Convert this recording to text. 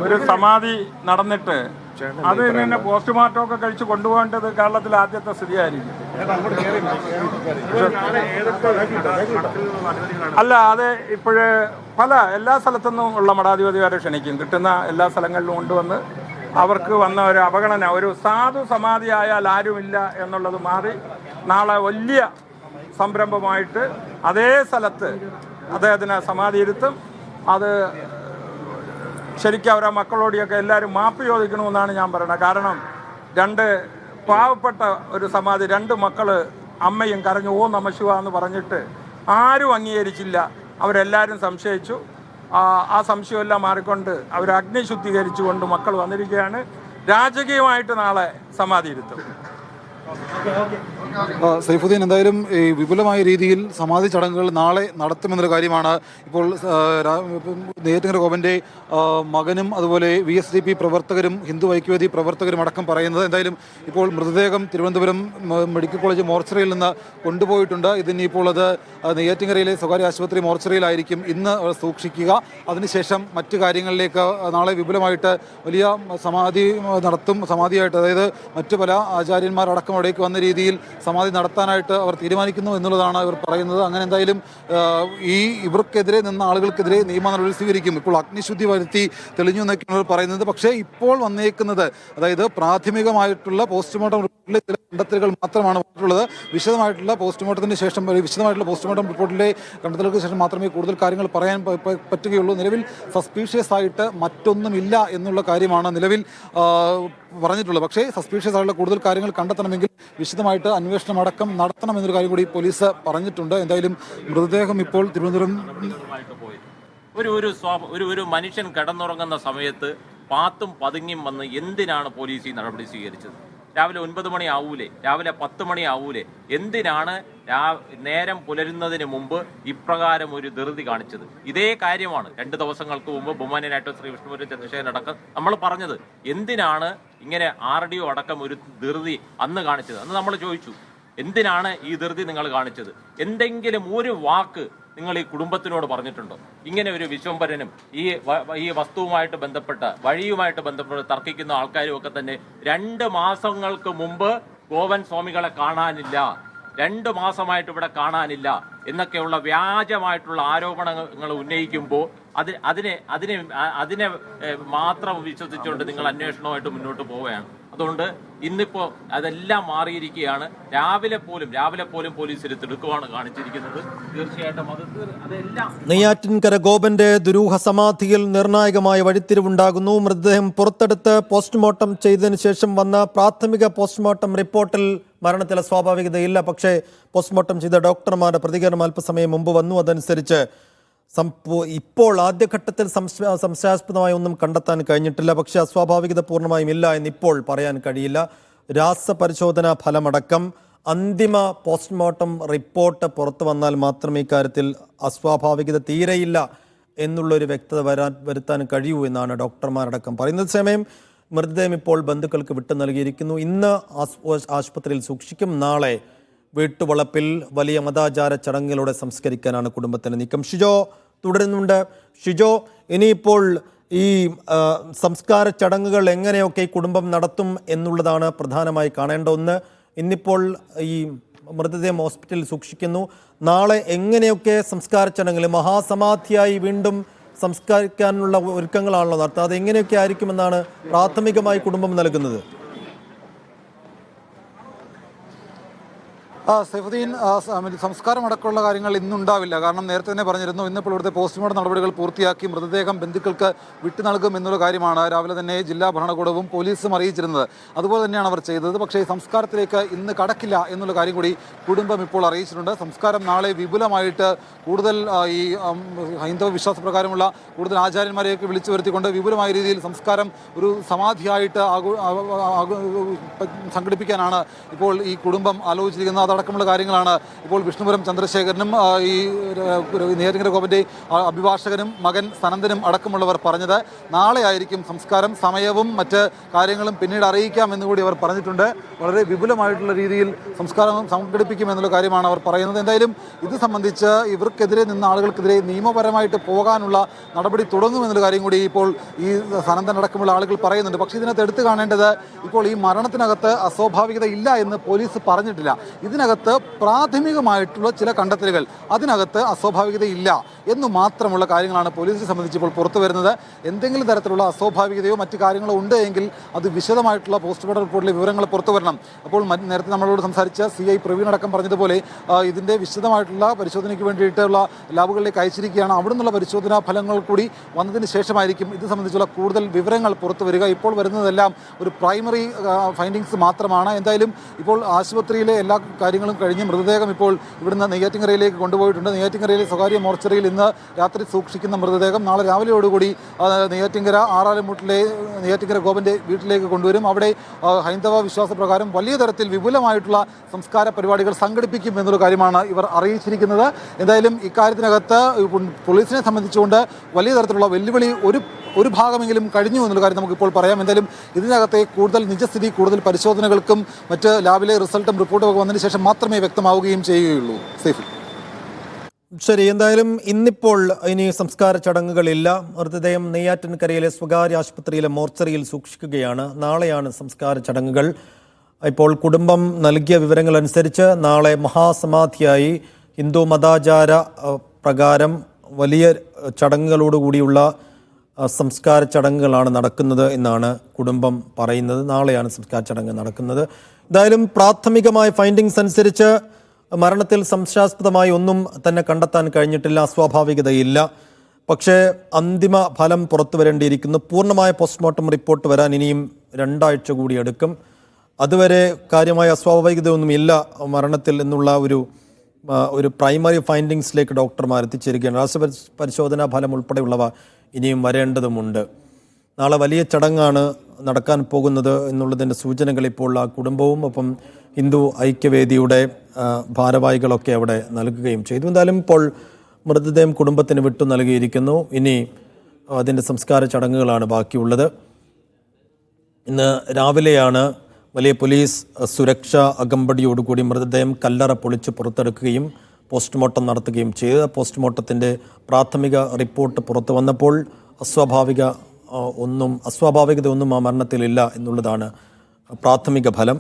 ഒരു സമാധി നടന്നിട്ട് അത് തന്നെ പോസ്റ്റ്മോർട്ടം ഒക്കെ കഴിച്ച് കൊണ്ടുപോകേണ്ടത് കേരളത്തിലെ ആദ്യത്തെ സ്ഥിതിയായിരിക്കും. അല്ല, അത് ഇപ്പോഴേ എല്ലാ സ്ഥലത്തുനിന്നും ഉള്ള മഠാധിപതിമാരെ ക്ഷണിക്കും. കിട്ടുന്ന എല്ലാ സ്ഥലങ്ങളിലും കൊണ്ടുവന്ന് അവർക്ക് വന്ന ഒരു അവഗണന, ഒരു സാധു സമാധിയായാൽ ആരുമില്ല എന്നുള്ളത് മാറി നാളെ വലിയ സംരംഭമായിട്ട് അതേ സ്ഥലത്ത് അദ്ദേഹത്തിന് സമാധി ഇരുത്തും. അത് ശരിക്കും അവരെ മക്കളോടെയൊക്കെ എല്ലാവരും മാപ്പ് ചോദിക്കണമെന്നാണ് ഞാൻ പറയുന്നത്. കാരണം രണ്ട് പാവപ്പെട്ട ഒരു സമാധി, രണ്ട് മക്കള് അമ്മയും കരഞ്ഞു ഓ നമശിവ എന്ന് പറഞ്ഞിട്ട് ആരും അംഗീകരിച്ചില്ല. അവരെല്ലാവരും സംശയിച്ചു. ആ സംശയമെല്ലാം മാറിക്കൊണ്ട് അവർ അഗ്നി ശുദ്ധീകരിച്ചുകൊണ്ട് മക്കൾ വന്നിരിക്കുകയാണ്. രാജകീയമായിട്ട് നാളെ സമാധി ഇരുത്തും. സൈഫുദ്ദീൻ, എന്തായാലും ഈ വിപുലമായ രീതിയിൽ സമാധി ചടങ്ങുകൾ നാളെ നടത്തുമെന്നൊരു കാര്യമാണ് ഇപ്പോൾ നെയ്യാറ്റിൻകര ഗോപന്റെ മകനും അതുപോലെ VSDP പ്രവർത്തകരും ഹിന്ദു ഐക്യവേദി പ്രവർത്തകരും അടക്കം പറയുന്നത്. എന്തായാലും ഇപ്പോൾ മൃതദേഹം തിരുവനന്തപുരം മെഡിക്കൽ കോളേജ് മോർച്ചറിയിൽ നിന്ന് കൊണ്ടുപോയിട്ടുണ്ട്. ഇതിനിപ്പോൾ അത് നെയ്യാറ്റിൻകരയിലെ സ്വകാര്യ ആശുപത്രി മോർച്ചറിയിലായിരിക്കും ഇന്ന് സൂക്ഷിക്കുക. അതിനുശേഷം മറ്റു കാര്യങ്ങളിലേക്ക് നാളെ വിപുലമായിട്ട് വലിയ സമാധി നടത്തും. സമാധിയായിട്ട്, അതായത് മറ്റു പല ആചാര്യന്മാരടക്കം അവിടേക്ക് വന്ന രീതിയിൽ സമാധി നടത്താനായിട്ട് അവർ തീരുമാനിക്കുന്നു എന്നുള്ളതാണ് ഇവർ പറയുന്നത്. അങ്ങനെ എന്തായാലും ഇവർക്കെതിരെ നിന്ന ആളുകൾക്കെതിരെ നിയമ നടപടി സ്വീകരിക്കും. ഇപ്പോൾ അഗ്നിശുദ്ധി വരുത്തി തെളിഞ്ഞു എന്നൊക്കെയാണ് ഇവർ പറയുന്നത്. പക്ഷേ ഇപ്പോൾ വന്നേക്കുന്നത്, അതായത് പ്രാഥമികമായിട്ടുള്ള പോസ്റ്റ്മോർട്ടം റിപ്പോർട്ടിലെ ചില കണ്ടെത്തലുകൾ മാത്രമാണ് വന്നിട്ടുള്ളത്. വിശദമായിട്ടുള്ള പോസ്റ്റ്മോർട്ടത്തിന് ശേഷം, വിശദമായിട്ടുള്ള പോസ്റ്റ്മോർട്ടം റിപ്പോർട്ടിലെ കണ്ടെത്തലുകൾക്ക് ശേഷം മാത്രമേ കൂടുതൽ കാര്യങ്ങൾ പറയാൻ പറ്റുകയുള്ളൂ. നിലവിൽ സസ്പീഷ്യസ് ആയിട്ട് മറ്റൊന്നുമില്ല എന്നുള്ള കാര്യമാണ് നിലവിൽ പറഞ്ഞിട്ടുള്ളത്. പക്ഷേ സസ്പീഷ്യസ് ആയിട്ടുള്ള കൂടുതൽ കാര്യങ്ങൾ കണ്ടെത്തണമെങ്കിൽ വിശദമായിട്ട് അന്വേഷണം അടക്കം നടത്തണമെന്നൊരു കാര്യം കൂടി പോലീസ് പറഞ്ഞിട്ടുണ്ട്. എന്തായാലും മൃതദേഹം ഇപ്പോൾ തിരുവനന്തപുരം ഒരു മനുഷ്യൻ കിടന്നുറങ്ങുന്ന സമയത്ത് പാത്തും പതുങ്ങിയും വന്ന് എന്തിനാണ് പോലീസ് ഈ നടപടി സ്വീകരിച്ചത്? രാവിലെ 9 മണി ആവൂലേ? രാവിലെ 10 മണി ആവൂലേ? എന്തിനാണ് നേരം പുലരുന്നതിന് മുമ്പ് ഇപ്രകാരം ഒരു ധൃതി കാണിച്ചത്? ഇതേ കാര്യമാണ് 2 ദിവസങ്ങൾക്ക് മുമ്പ് ബഹുമാന്യനായിട്ട് ശ്രീ വിഷ്ണുപുരം ചന്ദ്രശേഖരൻ അടക്കം നമ്മൾ പറഞ്ഞത്. എന്തിനാണ് ഇങ്ങനെ RDO അടക്കം ഒരു ധൃതി അന്ന് കാണിച്ചത്? അന്ന് നമ്മൾ ചോദിച്ചു, എന്തിനാണ് ഈ ധൃതി നിങ്ങൾ കാണിച്ചത്? എന്തെങ്കിലും ഒരു വാക്ക് നിങ്ങൾ ഈ കുടുംബത്തിനോട് പറഞ്ഞിട്ടുണ്ടോ? ഇങ്ങനെ ഒരു വിശ്വംഭരനും ഈ വസ്തുവുമായിട്ട് ബന്ധപ്പെട്ട വഴിയുമായിട്ട് ബന്ധപ്പെട്ട് തർക്കിക്കുന്ന ആൾക്കാരും ഒക്കെ തന്നെ 2 മാസങ്ങൾക്ക് മുമ്പ് ഗോവൻ സ്വാമികളെ കാണാനില്ല, 2 മാസമായിട്ട് ഇവിടെ കാണാനില്ല എന്നൊക്കെയുള്ള വ്യാജമായിട്ടുള്ള ആരോപണങ്ങൾ ഉന്നയിക്കുമ്പോൾ അതിനെ മാത്രം വിശ്വസിച്ചുകൊണ്ട് നിങ്ങൾ അന്വേഷണവുമായിട്ട് മുന്നോട്ട് പോവുകയാണ്. അതുകൊണ്ട് ഇന്നിപ്പോ അതെല്ലാം മാറിയിരിക്കുകയാണ്. രാവിലെ പോലും പോലീസിൽ തിടുക്കമാണ് കാണിച്ചിരിക്കുന്നത്. തീർച്ചയായിട്ടും അതെല്ലാം നെയ്യാറ്റിൻകര ഗോപന്റെ ദുരൂഹ സമാധിയിൽ നിർണായകമായ വഴിത്തിരിവുണ്ടാകുന്നു. മൃതദേഹം പുറത്തെടുത്ത് പോസ്റ്റ്മോർട്ടം ചെയ്തതിനു ശേഷം വന്ന പ്രാഥമിക പോസ്റ്റ്മോർട്ടം റിപ്പോർട്ടിൽ മരണത്തിലെ സ്വാഭാവികതയില്ല. പക്ഷേ പോസ്റ്റ്മോർട്ടം ചെയ്ത ഡോക്ടർമാരുടെ പ്രതികരണം അല്പസമയം മുമ്പ് വന്നു. അതനുസരിച്ച് ഇപ്പോൾ ആദ്യഘട്ടത്തിൽ സംശയാസ്പദമായ ഒന്നും കണ്ടെത്താൻ കഴിഞ്ഞിട്ടില്ല. പക്ഷേ അസ്വാഭാവികത പൂർണ്ണമായും ഇല്ല എന്നിപ്പോൾ പറയാൻ കഴിയില്ല. രാസപരിശോധനാ ഫലമടക്കം അന്തിമ പോസ്റ്റ്മോർട്ടം റിപ്പോർട്ട് പുറത്തു വന്നാൽ മാത്രമേ ഇക്കാര്യത്തിൽ അസ്വാഭാവികത തീരെയില്ല എന്നുള്ളൊരു വ്യക്തത വരുത്താൻ കഴിയൂ എന്നാണ് ഡോക്ടർമാരടക്കം പറയുന്നത്. സമയം മൃതദേഹം ഇപ്പോൾ ബന്ധുക്കൾക്ക് വിട്ടു നൽകിയിരിക്കുന്നു. ഇന്ന് ആശുപത്രിയിൽ സൂക്ഷിക്കും. നാളെ വീട്ടുവളപ്പിൽ വലിയ മതാചാര ചടങ്ങുകളോടെ സംസ്കരിക്കാനാണ് കുടുംബത്തിന്റെ നീക്കം. ഷിജോ തുടരുന്നുണ്ട്. ഷിജോ, ഇനിയിപ്പോൾ ഈ സംസ്കാര ചടങ്ങുകൾ എങ്ങനെയൊക്കെ ഈ കുടുംബം നടത്തും എന്നുള്ളതാണ് പ്രധാനമായി കാണേണ്ട ഒന്ന്. ഇന്നിപ്പോൾ ഈ മൃതദേഹം ഹോസ്പിറ്റലിൽ സൂക്ഷിക്കുന്നു. നാളെ എങ്ങനെയൊക്കെ സംസ്കാര ചടങ്ങുകൾ, മഹാസമാധിയായി വീണ്ടും സംസ്കരിക്കാനുള്ള ഒരുക്കങ്ങളാണല്ലോ നടത്തുക, അത് എങ്ങനെയൊക്കെ ആയിരിക്കുമെന്നാണ് പ്രാഥമികമായി കുടുംബം നൽകുന്നത്? സൈഫുദ്ദീൻ, സംസ്കാരം അടക്കമുള്ള കാര്യങ്ങൾ ഇന്നുണ്ടാവില്ല. കാരണം നേരത്തെ തന്നെ പറഞ്ഞിരുന്നു, ഇന്നിപ്പോൾ ഇവിടുത്തെ പോസ്റ്റ്മോർട്ടം നടപടികൾ പൂർത്തിയാക്കി മൃതദേഹം ബന്ധുക്കൾക്ക് വിട്ടു നൽകും എന്നുള്ള കാര്യമാണ് രാവിലെ തന്നെ ജില്ലാ ഭരണകൂടവും പോലീസും അറിയിച്ചിരുന്നത്. അതുപോലെ തന്നെയാണ് അവർ ചെയ്തത്. പക്ഷേ സംസ്കാരത്തിലേക്ക് ഇന്ന് കടക്കില്ല എന്നുള്ള കാര്യം കൂടി കുടുംബം ഇപ്പോൾ അറിയിച്ചിട്ടുണ്ട്. സംസ്കാരം നാളെ വിപുലമായിട്ട് കൂടുതൽ ഈ ഹൈന്ദവ വിശ്വാസപ്രകാരമുള്ള കൂടുതൽ ആചാര്യന്മാരെയൊക്കെ വിളിച്ചു വരുത്തിക്കൊണ്ട് വിപുലമായ രീതിയിൽ സംസ്കാരം ഒരു സമാധിയായിട്ട് സംഘടിപ്പിക്കാനാണ് ഇപ്പോൾ ഈ കുടുംബം ആലോചിച്ചിരിക്കുന്നത്. അടക്കമുള്ള കാര്യങ്ങളാണ് ഇപ്പോൾ വിഷ്ണുപുരം ചന്ദ്രശേഖരനും ഈ നെയ്യാറ്റിൻകര ഗോപന്റെ അഭിഭാഷകനും മകൻ സനന്ദനും അടക്കമുള്ളവർ പറഞ്ഞത്. നാളെ ആയിരിക്കും സംസ്കാരം, സമയവും മറ്റ് കാര്യങ്ങളും പിന്നീട് അറിയിക്കാം എന്നുകൂടി അവർ പറഞ്ഞിട്ടുണ്ട്. വളരെ വിപുലമായിട്ടുള്ള രീതിയിൽ സംസ്കാരം സംഘടിപ്പിക്കുമെന്നുള്ള കാര്യമാണ് അവർ പറയുന്നത്. എന്തായാലും ഇത് സംബന്ധിച്ച് ഇവർക്കെതിരെ നിന്ന ആളുകൾക്കെതിരെ നിയമപരമായിട്ട് പോകാനുള്ള നടപടി തുടങ്ങുമെന്നുള്ള കാര്യം കൂടി ഇപ്പോൾ ഈ സനന്ദൻ അടക്കമുള്ള ആളുകൾ പറയുന്നുണ്ട്. പക്ഷേ ഇതിനകത്ത് എടുത്തു കാണേണ്ടത് ഇപ്പോൾ ഈ മരണത്തിനകത്ത് അസ്വാഭാവികത ഇല്ല എന്ന് പോലീസ് പറഞ്ഞിട്ടില്ല. ഇതിനകത്ത് പ്രാഥമികമായിട്ടുള്ള ചില കണ്ടെത്തലുകൾ, അതിനകത്ത് അസ്വാഭാവികത ഇല്ല എന്ന് മാത്രമുള്ള കാര്യങ്ങളാണ് പോലീസിനെ സംബന്ധിച്ച് ഇപ്പോൾ പുറത്തു വരുന്നത്. എന്തെങ്കിലും തരത്തിലുള്ള അസ്വാഭാവികതയോ മറ്റു കാര്യങ്ങളോ ഉണ്ട് എങ്കിൽ അത് വിശദമായിട്ടുള്ള പോസ്റ്റ്മോർട്ടം റിപ്പോർട്ടിലെ വിവരങ്ങൾ പുറത്തു വരണം. അപ്പോൾ നേരത്തെ നമ്മളോട് സംസാരിച്ച CI പ്രവീൺ അടക്കം പറഞ്ഞതുപോലെ ഇതിൻ്റെ വിശദമായിട്ടുള്ള പരിശോധനയ്ക്ക് വേണ്ടിയിട്ടുള്ള ലാബുകളിലേക്ക് അയച്ചിരിക്കുകയാണ്. അവിടെ നിന്നുള്ള പരിശോധനാ ഫലങ്ങൾ കൂടി വന്നതിന് ശേഷമായിരിക്കും ഇത് സംബന്ധിച്ചുള്ള കൂടുതൽ വിവരങ്ങൾ പുറത്തു വരിക. ഇപ്പോൾ വരുന്നതെല്ലാം ഒരു പ്രൈമറി ഫൈൻഡിങ്സ് മാത്രമാണ്. എന്തായാലും ഇപ്പോൾ ആശുപത്രിയിലെ എല്ലാ കാര്യങ്ങളും കഴിഞ്ഞ് മൃതദേഹം ഇപ്പോൾ ഇവിടുന്ന് നെയ്യാറ്റിൻകരയിലേക്ക് കൊണ്ടുപോയിട്ടുണ്ട്. നെയ്യാറ്റിൻകരയിലെ സ്വകാര്യ മോർച്ചറിയിൽ ഇന്ന് രാത്രി സൂക്ഷിക്കുന്ന മൃതദേഹം നാളെ രാവിലെയോടുകൂടി നെയ്യാറ്റിൻകര ആറാലമൂട്ടിലെ നെയ്യാറ്റിൻകര ഗോപന്റെ വീട്ടിലേക്ക് കൊണ്ടുവരും. അവിടെ ഹൈന്ദവ വിശ്വാസപ്രകാരം വലിയ തരത്തിൽ വിപുലമായിട്ടുള്ള സംസ്കാര പരിപാടികൾ സംഘടിപ്പിക്കും എന്നുള്ള കാര്യമാണ് ഇവർ അറിയിച്ചിരിക്കുന്നത്. എന്തായാലും ഇക്കാര്യത്തിനകത്ത് പോലീസിനെ സംബന്ധിച്ചുകൊണ്ട് വലിയ തരത്തിലുള്ള വെല്ലുവിളി ഒരു ഭാഗമെങ്കിലും കഴിഞ്ഞു എന്നുള്ള കാര്യം നമുക്കിപ്പോൾ പറയാം. എന്തായാലും ഇതിനകത്തെ കൂടുതൽ നിജസ്ഥിതി, കൂടുതൽ പരിശോധനകൾക്കും മറ്റ് ലാബിലെ റിസൾട്ടും റിപ്പോർട്ടും ഒക്കെ വന്നതിന് ശേഷം മാത്രമേ വ്യക്തമാവുകയും ചെയ്യുകയുള്ളൂ. സേഫ്. ശരി, എന്തായാലും ഇന്നിപ്പോൾ ഇനി സംസ്കാര ചടങ്ങുകളില്ല. മൃതദേഹം നെയ്യാറ്റിൻകരയിലെ സ്വകാര്യ ആശുപത്രിയിലെ മോർച്ചറിയിൽ സൂക്ഷിക്കുകയാണ്. നാളെയാണ് സംസ്കാര ചടങ്ങുകൾ. ഇപ്പോൾ കുടുംബം നൽകിയ വിവരങ്ങൾ അനുസരിച്ച് നാളെ മഹാസമാധിയായി ഹിന്ദു മതാചാര പ്രകാരം വലിയ ചടങ്ങുകളോടുകൂടിയുള്ള സംസ്കാര ചടങ്ങുകളാണ് നടക്കുന്നത് എന്നാണ് കുടുംബം പറയുന്നത്. നാളെയാണ് സംസ്കാര ചടങ്ങ് നടക്കുന്നത്. എന്തായാലും പ്രാഥമികമായ ഫൈൻഡിങ്സ് അനുസരിച്ച് മരണത്തിൽ സംശയാസ്പദമായി ഒന്നും തന്നെ കണ്ടെത്താൻ കഴിഞ്ഞിട്ടില്ല, അസ്വാഭാവികതയില്ല. പക്ഷേ അന്തിമ ഫലം പുറത്തു വരേണ്ടിയിരിക്കുന്നു. പൂർണ്ണമായ പോസ്റ്റ്മോർട്ടം റിപ്പോർട്ട് വരാൻ ഇനിയും 2 ആഴ്ച കൂടി എടുക്കും. അതുവരെ കാര്യമായ അസ്വാഭാവികതയൊന്നുമില്ല മരണത്തിൽ എന്നുള്ള ഒരു പ്രൈമറി ഫൈൻഡിങ്സിലേക്ക് ഡോക്ടർമാർ എത്തിച്ചേരുകയാണ്. രാസപരിശോധനാ ഫലം ഉൾപ്പെടെയുള്ളവ ഇനിയും വരേണ്ടതുമുണ്ട്. നാളെ വലിയ ചടങ്ങാണ് നടക്കാൻ പോകുന്നത് എന്നുള്ളതിൻ്റെ സൂചനകൾ ഇപ്പോൾ ആ കുടുംബവും ഒപ്പം ഹിന്ദു ഐക്യവേദിയുടെ ഭാരവാഹികളൊക്കെ അവിടെ നൽകുകയും ചെയ്തു. എന്തായാലും ഇപ്പോൾ മൃതദേഹം കുടുംബത്തിന് വിട്ടു നൽകിയിരിക്കുന്നു. ഇനി അതിൻ്റെ സംസ്കാര ചടങ്ങുകളാണ് ബാക്കിയുള്ളത്. ഇന്ന് രാവിലെയാണ് വലിയ പോലീസ് സുരക്ഷാ അകമ്പടിയോടുകൂടി മൃതദേഹം കല്ലറ പൊളിച്ച് പുറത്തെടുക്കുകയും പോസ്റ്റ്മോർട്ടം നടത്തുകയും ചെയ്ത് പോസ്റ്റ്മോർട്ടത്തിൻ്റെ പ്രാഥമിക റിപ്പോർട്ട് പുറത്തു വന്നപ്പോൾ അസ്വാഭാവികത ഒന്നും ആ മരണത്തിലില്ല എന്നുള്ളതാണ് പ്രാഥമിക ഫലം.